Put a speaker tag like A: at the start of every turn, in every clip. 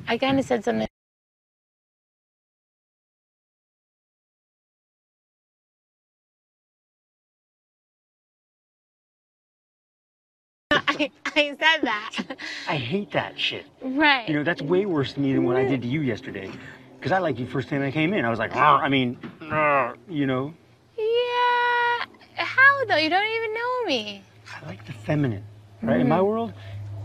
A: I kind of said something. I said that.
B: I hate that shit.
A: Right.
B: You know, that's way worse to me than what I did to you yesterday. Because I liked you first time I came in. I was like, you know.
A: Yeah. How though? You don't even know me.
B: I like the feminine, right? In my world,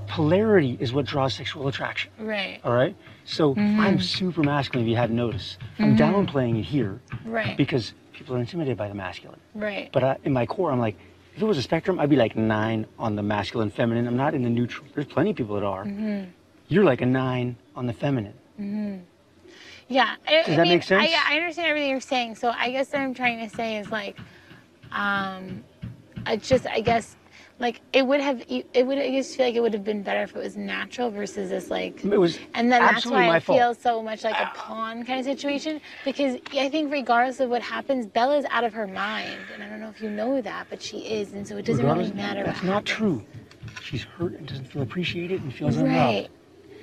B: polarity is what draws sexual attraction.
A: Right.
B: All right? So I'm super masculine, if you hadn't noticed. I'm downplaying it here.
A: Right.
B: Because people are intimidated by the masculine.
A: Right.
B: But in my core, I'm like, if it was a spectrum, I'd be like 9 on the masculine, feminine. I'm not in the neutral. There's plenty of people that are. You're like a 9 on the feminine.
A: Yeah.
B: Does that make sense?
A: I understand everything you're saying. So I guess what I'm trying to say is like, I guess, like I just feel like it would have been better if it was natural versus this like.
B: It was
A: and then that's why
B: my
A: I feel
B: fault.
A: so much like a pawn kind of situation, because I think regardless of what happens, Bella's out of her mind, and I don't know if you know that, but she is, and so it doesn't really matter.
B: That's not true. She's hurt and doesn't feel appreciated and feels
A: right.
B: unloved.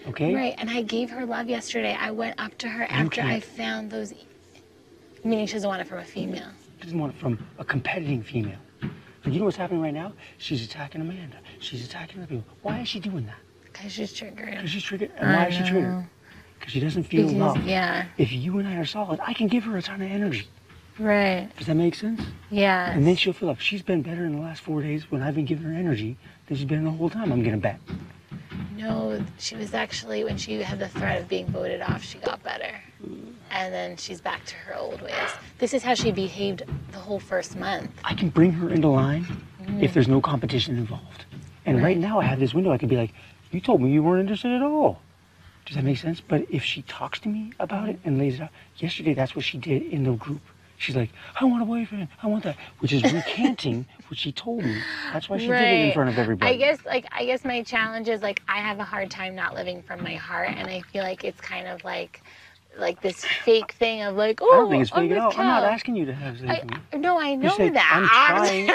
B: Okay.
A: Right, and I gave her love yesterday. I went up to her after I found those. Meaning she doesn't want it from a female.
B: She doesn't want it from a competing female. But you know what's happening right now? She's attacking Amanda. She's attacking other people. Why is she doing that?
A: Because she's triggered.
B: Because she's triggered. And why is she triggered? Because she doesn't feel love.
A: Yeah.
B: If you and I are solid, I can give her a ton of energy.
A: Right.
B: Does that make sense?
A: Yeah.
B: And then she'll feel like she's been better in the last 4 days when I've been giving her energy than she's been the whole time, I'm gonna bet.
A: No, she was actually, when she had the threat of being voted off, she got better. And then she's back to her old ways. This is how she behaved the whole first month.
B: I can bring her into line if there's no competition involved. And right now I have this window, I could be like, you told me you weren't interested at all. Does that make sense? But if she talks to me about it and lays it out, yesterday that's what she did in the group. She's like, I want a boyfriend, I want that, which is recanting what she told me. That's why she did it in front of everybody.
A: I guess my challenge is like I have a hard time not living from my heart, and I feel like it's kind of like this fake thing of like, oh,
B: I don't think it's fake at all. I'm not asking you to have sex with me.
A: No, I know
B: say,
A: that.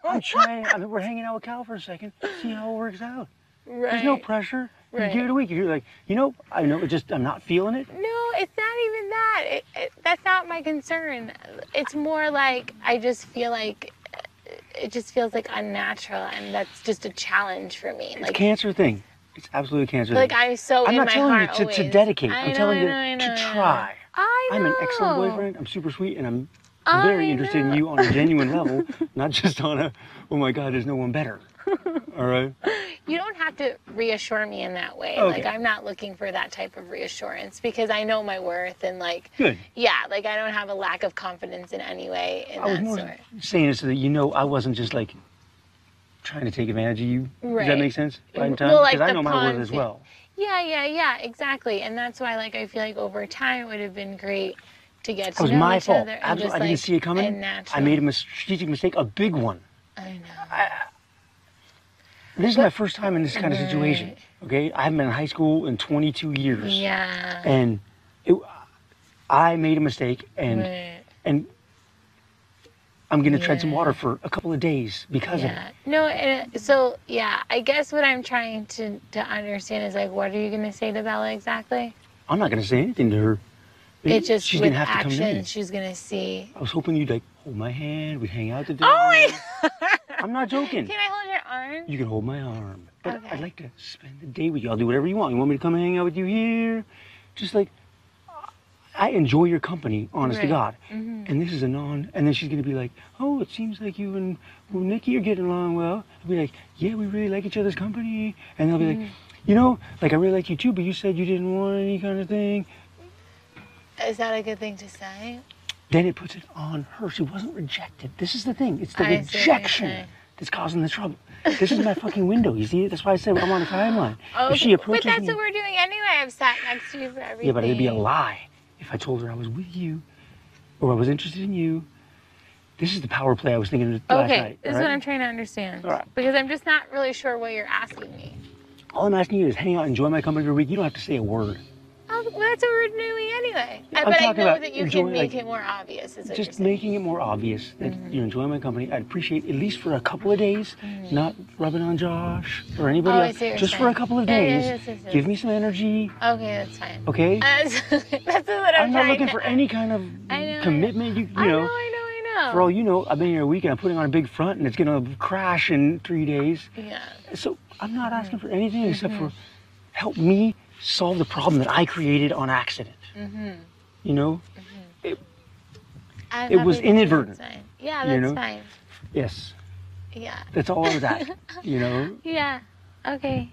B: I'm trying. I mean, we're hanging out with Cal for a second, see how it works out.
A: Right.
B: There's no pressure.
A: Right.
B: You give it a week. You're like, I know, I'm not feeling it.
A: No, it's not even that. That's not my concern. It's more like I just feel like it just feels like unnatural, and that's just a challenge for me.
B: It's a cancer thing. It's absolutely a cancer
A: like
B: thing.
A: I'm so
B: I'm
A: in
B: not
A: my
B: telling
A: heart
B: you to dedicate.
A: I
B: I'm telling you to try.
A: I know.
B: I'm an excellent boyfriend. I'm super sweet, and I'm very interested in you on a genuine level, not just on a, oh my God, there's no one better. All right?
A: You don't have to reassure me in that way.
B: Okay.
A: Like, I'm not looking for that type of reassurance because I know my worth and, like,
B: good.
A: Yeah, like, I don't have a lack of confidence in any way in
B: I was
A: that
B: more
A: sort.
B: saying it so that I wasn't just, like, trying to take advantage of you.
A: Right.
B: Does that make sense? Because
A: Well, like
B: I know my worth as well.
A: Yeah, exactly. And that's why, like, I feel like over time it would have been great to get to
B: It was
A: know
B: my
A: each
B: fault.
A: other. And just,
B: I didn't see it coming. I made a strategic mistake, a big one.
A: I know.
B: This is my first time in this kind of situation, okay? I haven't been in high school in 22 years.
A: Yeah.
B: And I made a mistake, and I'm going to tread some water for a couple of days because of it.
A: No, I guess what I'm trying to understand is, like, what are you going to say to Bella exactly?
B: I'm not going to say anything to her.
A: It's just
B: she's
A: with
B: gonna have to come to me.
A: action, she's going to see.
B: I was hoping you'd, like, hold my hand, we'd hang out today.
A: Oh, my
B: I'm not joking.
A: Can I hold your arm?
B: You can hold my arm. But
A: Okay.
B: I'd like to spend the day with you. I'll do whatever you want. You want me to come hang out with you here? Just like, I enjoy your company, honest to God. And this is and then she's going to be like, oh, it seems like you and Nikki are getting along well. I'll be like, yeah, we really like each other's company. And they'll be like, like, I really like you too, but you said you didn't want any kind of thing.
A: Is that a good thing to say?
B: Then it puts it on her. She wasn't rejected. This is the thing. It's the rejection that's causing the trouble. This is my fucking window. You see it? That's why I said I'm on a timeline.
A: Oh,
B: if she approaches
A: but that's
B: me,
A: what we're doing anyway. I've sat next to you for everything.
B: yeah, but it'd be a lie if I told her I was with you or I was interested in you. This is the power play I was thinking last night.
A: Okay, this is what I'm trying to understand.
B: All right.
A: Because I'm just not really sure what you're asking me.
B: All I'm asking you is hang out, enjoy my company for a week. You don't have to say a word.
A: Oh, well, that's what we're doing anyway.
B: I'm
A: But I
B: talking
A: know
B: about
A: that you
B: enjoying,
A: can make
B: like,
A: it more obvious. Is what
B: just
A: you're saying.
B: making it more obvious that you're enjoying my company. I'd appreciate at least for a couple of days, not rubbing on Josh or anybody
A: Oh, I
B: else.
A: see what you're
B: Just for
A: saying.
B: a couple of
A: Yeah,
B: days,
A: yes.
B: give me some energy.
A: Okay, that's fine.
B: Okay.
A: That's what
B: I'm not
A: trying
B: looking
A: to-
B: for any kind of
A: I know,
B: commitment. You
A: I
B: know.
A: know.
B: For all you know, I've been here a week and I'm putting on a big front and it's gonna crash in 3 days.
A: Yeah.
B: So I'm not asking for anything except for help me solve the problem that I created on accident. You know,
A: I'm
B: it was
A: happy to do
B: inadvertent.
A: that's fine. Yeah,
B: you
A: that's
B: know?
A: fine.
B: Yes,
A: Yeah.
B: that's all I was asking. You know.
A: Yeah. Okay.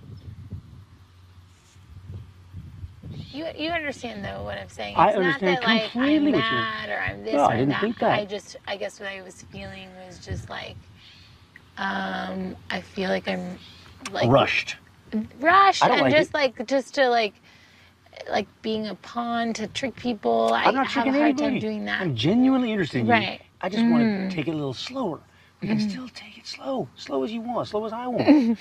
A: You understand though what I'm saying. It's
B: I understand
A: not that like
B: completely
A: I'm
B: what you mean.
A: mad or I'm this
B: No,
A: or
B: I didn't
A: that.
B: think that.
A: I guess what I was feeling was just like I feel like I'm like
B: Rushed.
A: rushed
B: I don't
A: and
B: like
A: just to like being a pawn to trick people.
B: I'm not
A: have a
B: tricking
A: hard
B: anybody.
A: time doing that.
B: I'm genuinely interested in you.
A: Right.
B: I just want to take it a little slower. We can still take it slow as you want, slow as I want.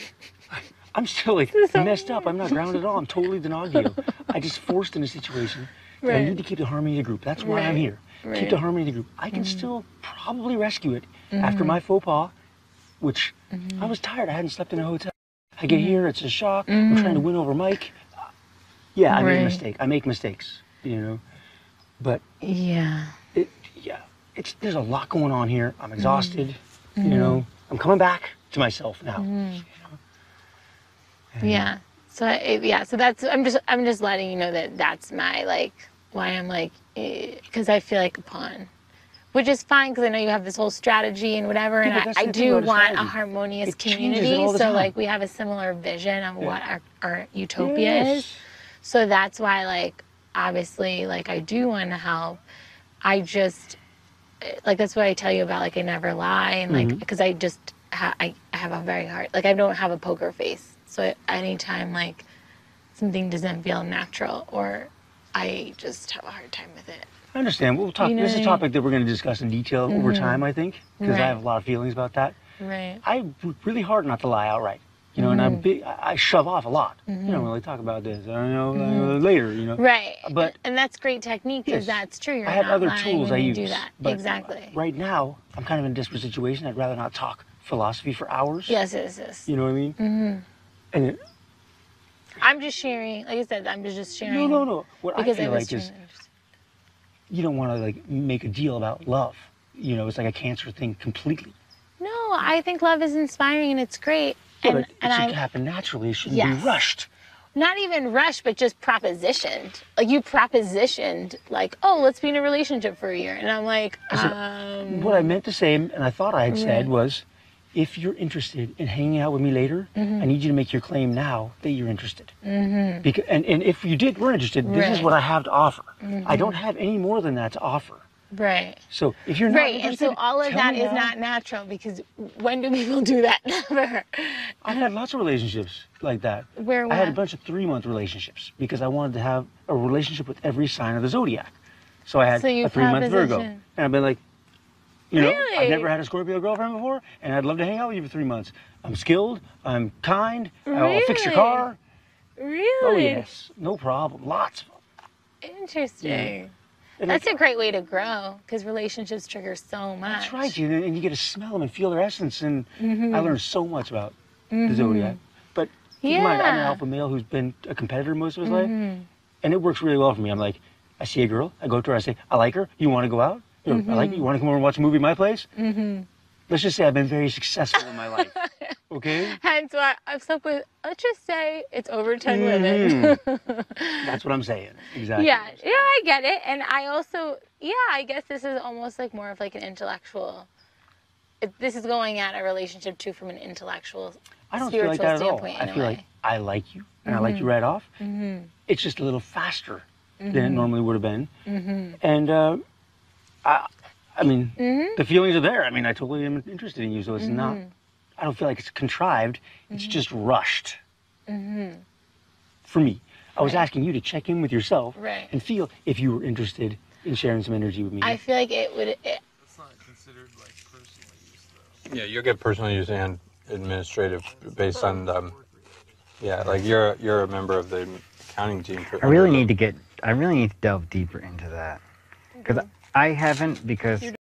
B: I'm still like messed up. I'm not grounded at all. I'm totally Donaggio. I just forced in a situation that I need to keep the harmony of the group. That's why I'm here. Keep the harmony of the group. I can still probably rescue it after my faux pas, which I was tired. I hadn't slept in a hotel. I get here, it's a shock. I'm trying to win over Mike. Yeah, I made a mistake. I make mistakes, you know. But
A: Yeah.
B: there's a lot going on here. I'm exhausted, you know. I'm coming back to myself now. You know?
A: Yeah. So so that's I'm just letting you know that that's my like why I'm like because I feel like a pawn, which is fine because I know you have this whole strategy and whatever,
B: Yeah, but
A: and
B: that's
A: I
B: the thing
A: do
B: about a
A: want a
B: strategy.
A: harmonious
B: It changes it
A: community.
B: all the
A: So
B: time.
A: like we have a similar vision of what our utopia
B: Yes.
A: is. So that's why like obviously like I do want to help. I just like that's what I tell you about like I never lie and like because I just I have a very hard like I don't have a poker face. So anytime like something doesn't feel natural or I just have a hard time with it.
B: I understand. We'll talk.
A: You know
B: This is a
A: what I mean?
B: topic that we're going to discuss in detail over time, I think, because I
A: Right.
B: have a lot of feelings about that.
A: Right.
B: I work really hard not to lie outright, you know, and I shove off a lot. You don't really talk about this, I know later, you know.
A: Right.
B: But
A: and that's great technique because
B: yes,
A: that's true. You're
B: I have
A: not
B: other
A: lying
B: tools
A: when
B: I
A: you
B: use.
A: do that.
B: But
A: Exactly.
B: right now, I'm kind of in a desperate situation. I'd rather not talk philosophy for hours.
A: Yes.
B: You know what I mean? Mm-hmm. And
A: I'm just sharing. Like I said, I'm just sharing.
B: no. What I
A: Because
B: feel
A: was
B: like
A: trying
B: is
A: to understand.
B: you don't want to like make a deal about love. You know, it's like a cancer thing completely.
A: No, I think love is inspiring and it's great.
B: Yeah,
A: and
B: but it should happen naturally. It shouldn't
A: Yes.
B: be rushed.
A: not even rushed, but just propositioned. Like you propositioned, like, oh, let's be in a relationship for a year, and I'm like,
B: What I meant to say, and I thought I had said, was, if you're interested in hanging out with me later, I need you to make your claim now that you're interested. Because, and if you were interested, this is what I have to offer. I don't have any more than that to offer.
A: right.
B: So if you're not
A: Right, and
B: interested,
A: so all of
B: tell
A: that
B: me
A: is
B: now.
A: not natural because when do people do that? Never.
B: I've had lots of relationships like that.
A: Where
B: I had a
A: what?
B: bunch of 3-month relationships because I wanted to have a relationship with every sign of the zodiac. So I had
A: So you
B: a 3-month Virgo.
A: proposition.
B: And I've been like, you know,
A: Really?
B: I've never had a Scorpio girlfriend before, and I'd love to hang out with you for 3 months. I'm skilled, I'm kind, I'll fix your
A: Really?
B: car.
A: Really?
B: Oh, yes, no problem, lots of them.
A: Interesting.
B: And
A: That's a great way to grow because relationships trigger so much.
B: That's right, and you get to smell them and feel their essence, and I learned so much about the zodiac. But keep in mind, I'm an
A: Yeah.
B: alpha male who's been a competitor most of his life, and it works really well for me. I'm like, I see a girl, I go to her, I say, I like her, you want to go out? I like you, want to come over and watch a movie at my place? Let's just say I've been very successful in my life, okay?
A: Hence why I've slept with, let's just say it's over 10 women.
B: That's what I'm saying, exactly.
A: Yeah, I get it. And I also, I guess this is almost like more of like an intellectual, this is going at a relationship too from an intellectual,
B: I don't feel
A: spiritual
B: like that at all.
A: standpoint
B: I
A: in a
B: feel
A: way.
B: like I like you, and I like you right off. It's just a little faster than it normally would have been. And I mean, the feelings are there. I mean, I totally am interested in you, so it's not, I don't feel like it's contrived. It's just rushed. For me. I was asking you to check in with yourself and feel if you were interested in sharing some energy with me.
A: I feel like it would,
C: It's not considered like personal use though.
D: Yeah, you'll get personal use and administrative based on, yeah, like you're a member of the accounting team.
E: I really need to get I really need to delve deeper into that because I haven't because